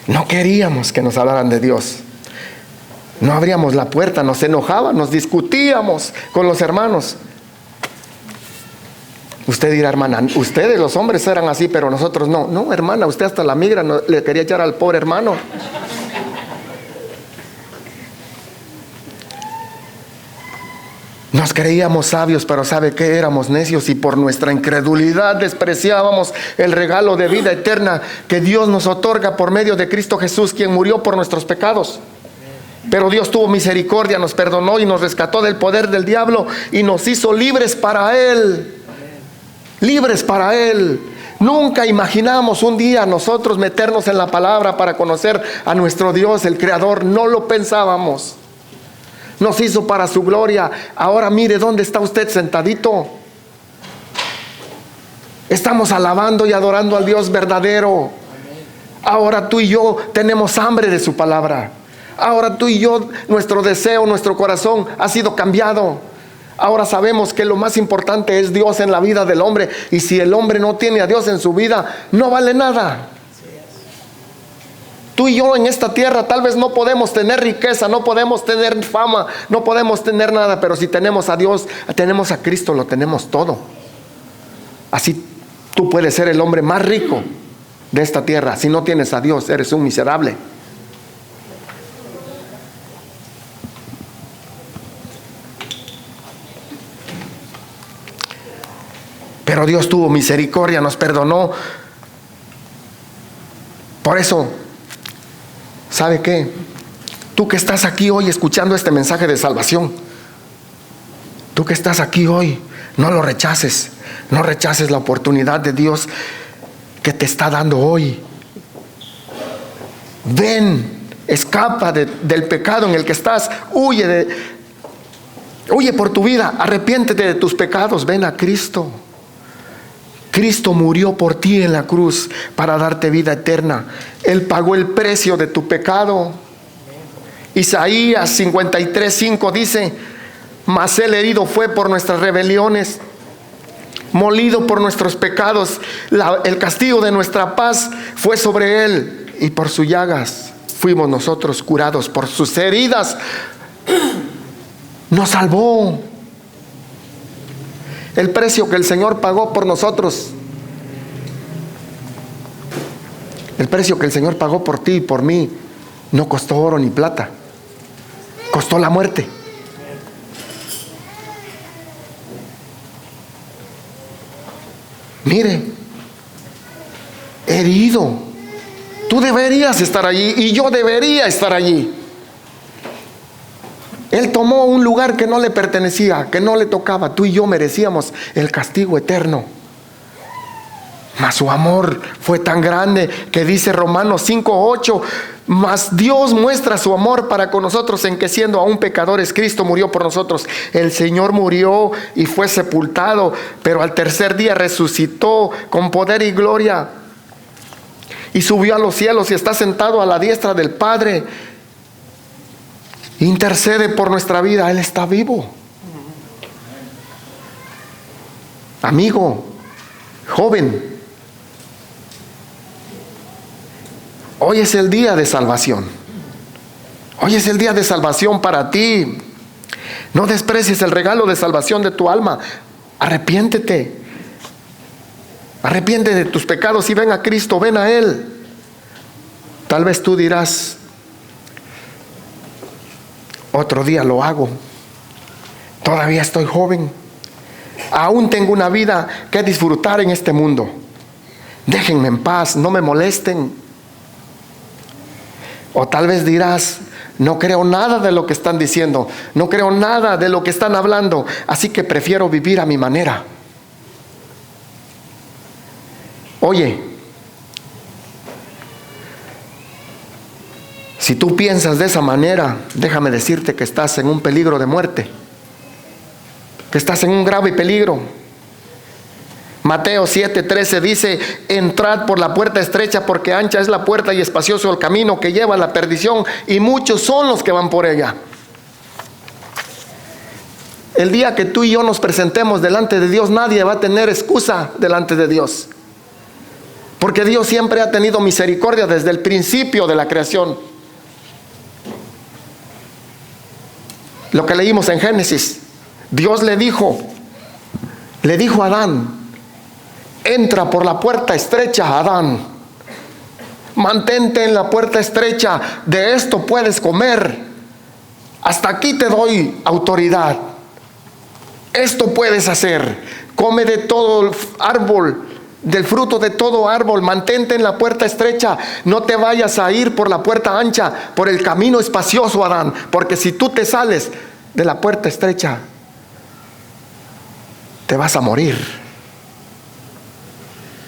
Speaker 1: No queríamos que nos hablaran de Dios. No abríamos la puerta, nos enojaban, nos discutíamos con los hermanos. Usted dirá, hermana, ustedes los hombres eran así, pero nosotros no. No, hermana, usted hasta la migra le quería echar al pobre hermano. Nos creíamos sabios, pero ¿sabe qué? Éramos necios y por nuestra incredulidad despreciábamos el regalo de vida eterna que Dios nos otorga por medio de Cristo Jesús, quien murió por nuestros pecados. Pero Dios tuvo misericordia, nos perdonó y nos rescató del poder del diablo y nos hizo libres para Él. Libres para Él. Nunca imaginamos un día nosotros meternos en la palabra para conocer a nuestro Dios, el Creador. No lo pensábamos. Nos hizo para su gloria. Ahora mire dónde está usted sentadito. Estamos alabando y adorando al Dios verdadero. Ahora tú y yo tenemos hambre de su palabra. Ahora tú y yo, nuestro deseo, nuestro corazón ha sido cambiado. Ahora sabemos que lo más importante es Dios en la vida del hombre. Y si el hombre no tiene a Dios en su vida, no vale nada. Tú y yo en esta tierra tal vez no podemos tener riqueza, no podemos tener fama, no podemos tener nada. Pero si tenemos a Dios, tenemos a Cristo, lo tenemos todo. Así tú puedes ser el hombre más rico de esta tierra. Si no tienes a Dios, eres un miserable. Pero Dios tuvo misericordia, nos perdonó. Por eso, ¿sabe qué? Tú que estás aquí hoy escuchando este mensaje de salvación, tú que estás aquí hoy, no lo rechaces. No rechaces la oportunidad de Dios que te está dando hoy. Ven, escapa del pecado en el que estás. Huye por tu vida. Arrepiéntete de tus pecados. Ven a Cristo. Cristo murió por ti en la cruz para darte vida eterna. Él pagó el precio de tu pecado. Isaías 53:5 dice: mas Él herido fue por nuestras rebeliones, molido por nuestros pecados. El castigo de nuestra paz fue sobre Él, y por sus llagas fuimos nosotros curados. Por sus heridas nos salvó. El precio que el Señor pagó por nosotros, el precio que el Señor pagó por ti y por mí, no costó oro ni plata, costó la muerte. Mire, herido, tú deberías estar allí y yo debería estar allí. Él tomó un lugar que no le pertenecía, que no le tocaba. Tú y yo merecíamos el castigo eterno. Mas su amor fue tan grande que dice Romanos 5:8: mas Dios muestra su amor para con nosotros en que siendo aún pecadores, Cristo murió por nosotros. El Señor murió y fue sepultado, pero al tercer día resucitó con poder y gloria. Y subió a los cielos y está sentado a la diestra del Padre. Intercede por nuestra vida. Él está vivo. Amigo, joven, hoy es el día de salvación. Hoy es el día de salvación para ti. No desprecies el regalo de salvación de tu alma. Arrepiéntete. Arrepiéntete de tus pecados y ven a Cristo, ven a Él. Tal vez tú dirás: otro día lo hago. Todavía estoy joven. Aún tengo una vida que disfrutar en este mundo. Déjenme en paz, no me molesten. O tal vez dirás: no creo nada de lo que están diciendo, no creo nada de lo que están hablando, así que prefiero vivir a mi manera. Oye, si tú piensas de esa manera, déjame decirte que estás en un peligro de muerte, que estás en un grave peligro. Mateo 7:13 dice: entrad por la puerta estrecha, porque ancha es la puerta y espacioso el camino que lleva a la perdición, y muchos son los que van por ella. El día que tú y yo nos presentemos delante de Dios, nadie va a tener excusa delante de Dios, porque Dios siempre ha tenido misericordia desde el principio de la creación. Lo que leímos en Génesis, Dios le dijo a Adán: entra por la puerta estrecha, Adán. Mantente en la puerta estrecha, de esto puedes comer. Hasta aquí te doy autoridad. Esto puedes hacer. Come de todo el árbol, del fruto de todo árbol. Mantente en la puerta estrecha. No te vayas a ir por la puerta ancha, por el camino espacioso, Adán. Porque si tú te sales de la puerta estrecha, te vas a morir.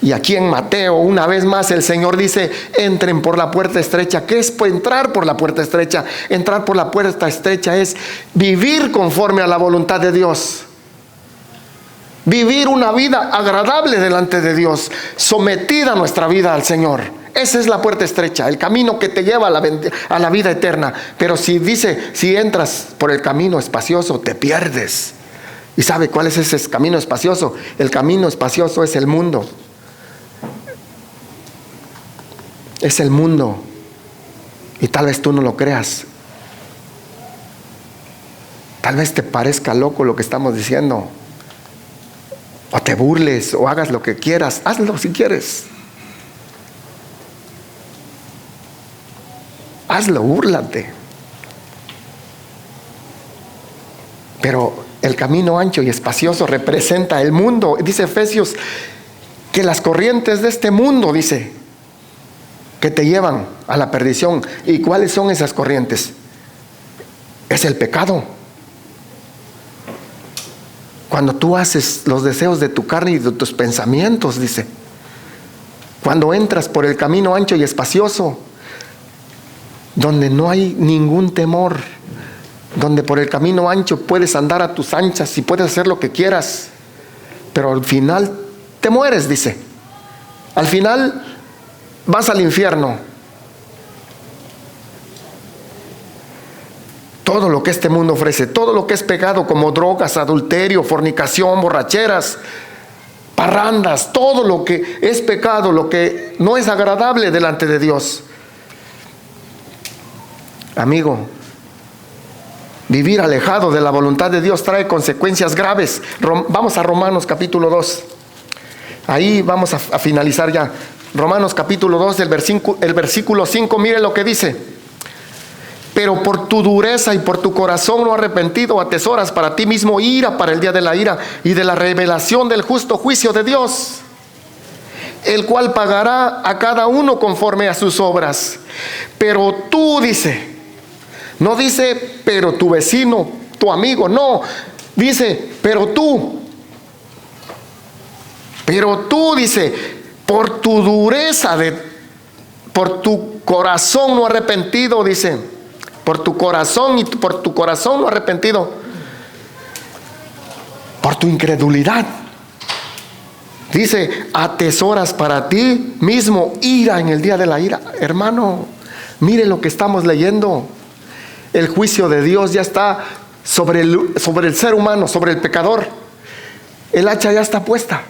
Speaker 1: Y aquí en Mateo, una vez más, el Señor dice: entren por la puerta estrecha. ¿Qué es entrar por la puerta estrecha? Entrar por la puerta estrecha es vivir conforme a la voluntad de Dios. Vivir una vida agradable delante de Dios, sometida nuestra vida al Señor. Esa es la puerta estrecha, el camino que te lleva a la vida eterna. Pero si entras por el camino espacioso, te pierdes. ¿Y sabe cuál es ese camino espacioso? El camino espacioso es el mundo. Es el mundo. Y tal vez tú no lo creas. Tal vez te parezca loco lo que estamos diciendo, o te burles, o hagas lo que quieras. Hazlo si quieres. Hazlo, búrlate. Pero el camino ancho y espacioso representa el mundo. Dice Efesios que las corrientes de este mundo, dice, que te llevan a la perdición. ¿Y cuáles son esas corrientes? Es el pecado. Cuando tú haces los deseos de tu carne y de tus pensamientos, dice. Cuando entras por el camino ancho y espacioso, donde no hay ningún temor, donde por el camino ancho puedes andar a tus anchas y puedes hacer lo que quieras, pero al final te mueres, dice. Al final vas al infierno. Todo lo que este mundo ofrece, todo lo que es pecado, como drogas, adulterio, fornicación, borracheras, parrandas, todo lo que es pecado, lo que no es agradable delante de Dios. Amigo, vivir alejado de la voluntad de Dios trae consecuencias graves. Vamos a Romanos capítulo 2. Ahí vamos a finalizar ya. Romanos capítulo 2, el versículo 5, mire lo que dice: pero por tu dureza y por tu corazón no arrepentido atesoras para ti mismo ira para el día de la ira y de la revelación del justo juicio de Dios, el cual pagará a cada uno conforme a sus obras. Pero tú, dice, no dice pero tu vecino, tu amigo, no, dice pero tú, dice, por tu dureza, por tu corazón no arrepentido, dice, por tu corazón y por tu corazón no arrepentido, por tu incredulidad, dice, atesoras para ti mismo ira en el día de la ira. Hermano, mire lo que estamos leyendo. El juicio de Dios ya está sobre el ser humano, sobre el pecador. El hacha ya está puesta.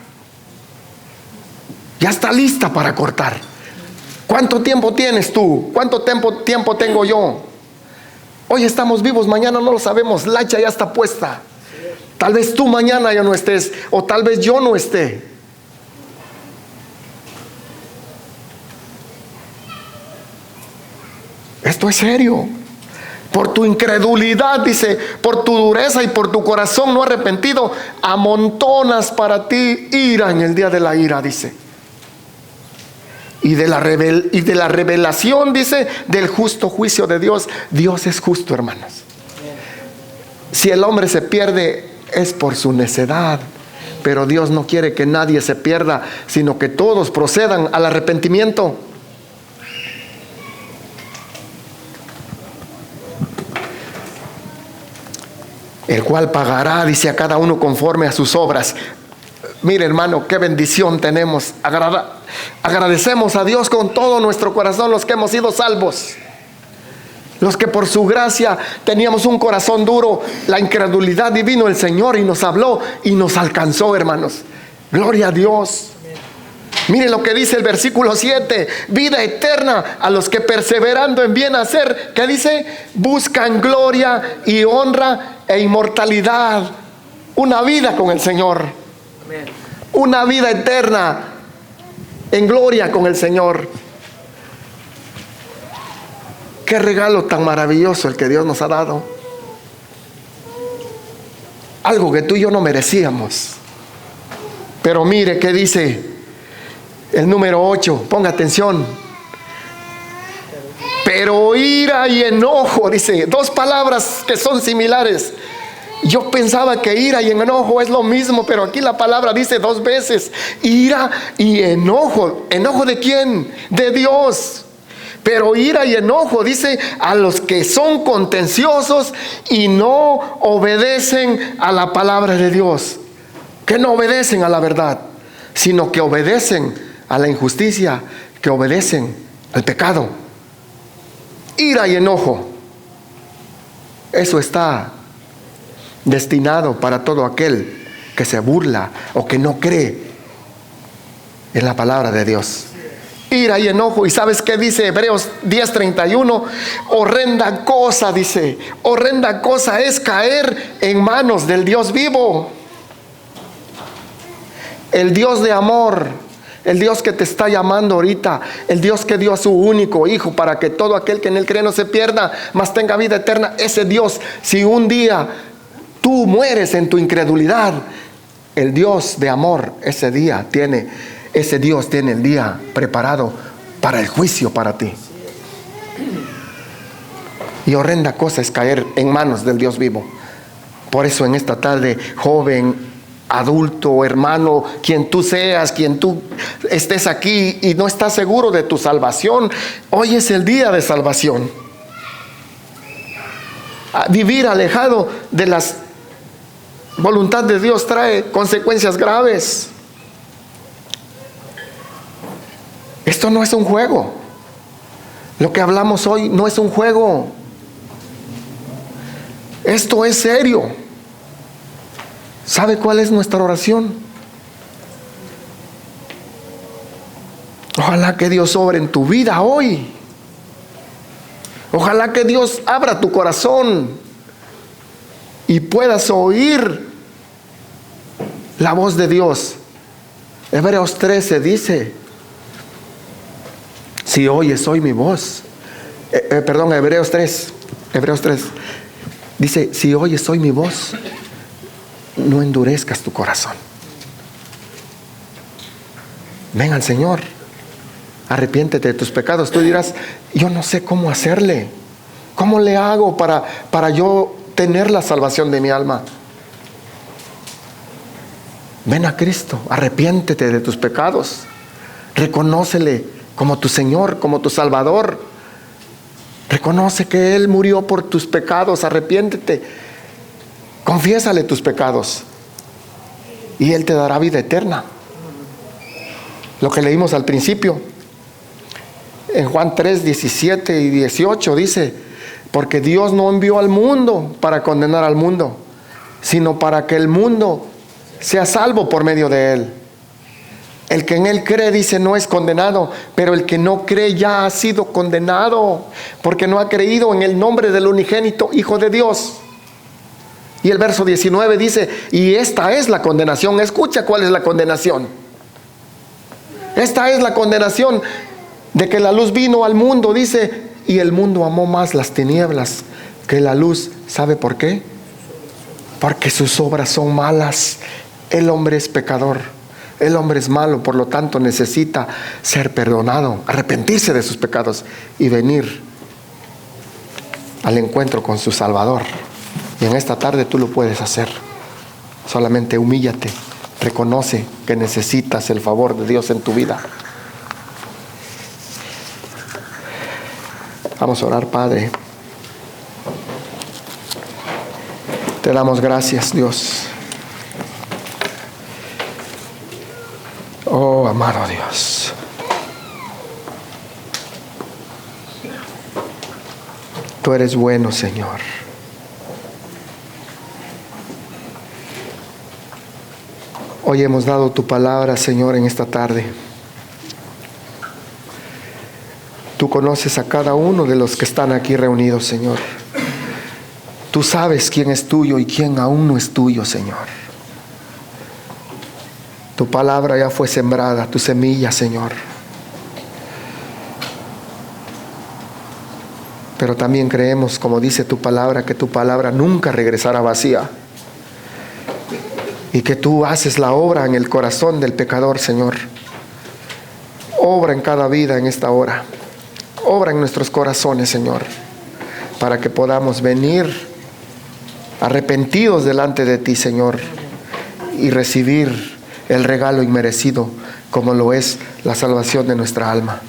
Speaker 1: Ya está lista para cortar. ¿Cuánto tiempo tienes tú? ¿Cuánto tiempo tengo yo? Hoy estamos vivos, mañana no lo sabemos. La hacha ya está puesta. Tal vez tú mañana ya no estés, o tal vez yo no esté. Esto es serio. Por tu incredulidad, dice, por tu dureza y por tu corazón no arrepentido, amontonas para ti ira en el día de la ira, dice. Y de la revelación, dice, del justo juicio de Dios. Dios es justo, hermanos. Si el hombre se pierde, es por su necedad. Pero Dios no quiere que nadie se pierda, sino que todos procedan al arrepentimiento. El cual pagará, dice, a cada uno conforme a sus obras. Mire, hermano, qué bendición tenemos. Agradecemos a Dios con todo nuestro corazón, los que hemos sido salvos, los que por su gracia teníamos un corazón duro. La incredulidad, y vino el Señor y nos habló y nos alcanzó, hermanos. Gloria a Dios. Mire lo que dice el versículo 7: vida eterna a los que perseverando en bien hacer, ¿qué dice? Buscan gloria y honra e inmortalidad. Una vida con el Señor. Una vida eterna en gloria con el Señor. Qué regalo tan maravilloso el que Dios nos ha dado. Algo que tú y yo no merecíamos. Pero mire qué dice el número 8, ponga atención. Pero ira y enojo, dice, dos palabras que son similares. Yo pensaba que ira y enojo es lo mismo, pero aquí la palabra dice dos veces: ira y enojo. ¿Enojo de quién? De Dios. Pero ira y enojo, dice, a los que son contenciosos y no obedecen a la palabra de Dios. Que no obedecen a la verdad, sino que obedecen a la injusticia, que obedecen al pecado. Ira y enojo, eso está destinado para todo aquel que se burla o que no cree en la palabra de Dios. Ira y enojo. ¿Y sabes qué dice Hebreos 10:31? Horrenda cosa, dice, horrenda cosa es caer en manos del Dios vivo, el Dios de amor, el Dios que te está llamando ahorita, el Dios que dio a su único Hijo para que todo aquel que en Él cree no se pierda, mas tenga vida eterna. Ese Dios, si un día tú mueres en tu incredulidad, el Dios de amor, ese Dios tiene el día preparado para el juicio para ti. Y horrenda cosa es caer en manos del Dios vivo. Por eso en esta tarde, joven, adulto, hermano, quien tú seas, quien tú estés aquí y no estás seguro de tu salvación, hoy es el día de salvación. Vivir alejado de las voluntad de Dios trae consecuencias graves. Esto no es un juego. Lo que hablamos hoy no es un juego. Esto es serio. ¿Sabe cuál es nuestra oración? Ojalá que Dios obre en tu vida hoy. Ojalá que Dios abra tu corazón y puedas oír la voz de Dios. Hebreos 13 dice: si oyes hoy mi voz, Hebreos 3 dice: si oyes hoy mi voz, no endurezcas tu corazón. Ven al Señor, arrepiéntete de tus pecados. Tú dirás: yo no sé cómo hacerle, ¿cómo le hago para yo tener la salvación de mi alma? Ven a Cristo, arrepiéntete de tus pecados, reconócele como tu Señor, como tu Salvador. Reconoce que Él murió por tus pecados, arrepiéntete, confiésale tus pecados y Él te dará vida eterna. Lo que leímos al principio en Juan 3, 17 y 18 dice: porque Dios no envió al mundo para condenar al mundo, sino para que el mundo sea salvo por medio de Él. El que en Él cree, dice, no es condenado, pero el que no cree ya ha sido condenado, porque no ha creído en el nombre del unigénito Hijo de Dios. Y el verso 19 dice: y esta es la condenación. Escucha cuál es la condenación. Esta es la condenación, de que la luz vino al mundo, dice, y el mundo amó más las tinieblas que la luz. ¿Sabe por qué? Porque sus obras son malas. El hombre es pecador, el hombre es malo, por lo tanto necesita ser perdonado, arrepentirse de sus pecados y venir al encuentro con su Salvador. Y en esta tarde tú lo puedes hacer. Solamente humíllate, reconoce que necesitas el favor de Dios en tu vida. Vamos a orar. Padre, te damos gracias, Dios. amado Dios. Tú eres bueno, Señor. Hoy hemos dado tu palabra, Señor, en esta tarde. Tú conoces a cada uno de los que están aquí reunidos, Señor. Tú sabes quién es tuyo y quién aún no es tuyo, Señor. Tu palabra ya fue sembrada, tu semilla, Señor. Pero también creemos, como dice tu palabra, que tu palabra nunca regresará vacía. Y que tú haces la obra en el corazón del pecador, Señor. Obra en cada vida en esta hora. Obra en nuestros corazones, Señor, para que podamos venir arrepentidos delante de ti, Señor, y recibir el regalo inmerecido como lo es la salvación de nuestra alma.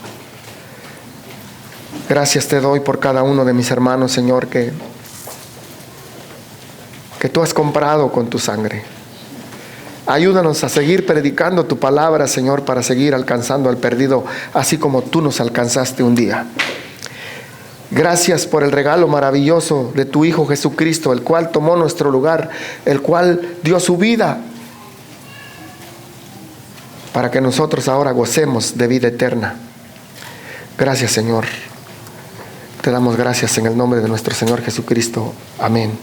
Speaker 1: Gracias te doy por cada uno de mis hermanos, Señor, que tú has comprado con tu sangre. Ayúdanos a seguir predicando tu palabra, Señor, para seguir alcanzando al perdido, así como tú nos alcanzaste un día. Gracias por el regalo maravilloso de tu Hijo Jesucristo, el cual tomó nuestro lugar, el cual dio su vida para que nosotros ahora gocemos de vida eterna. Gracias, Señor. Te damos gracias en el nombre de nuestro Señor Jesucristo. Amén.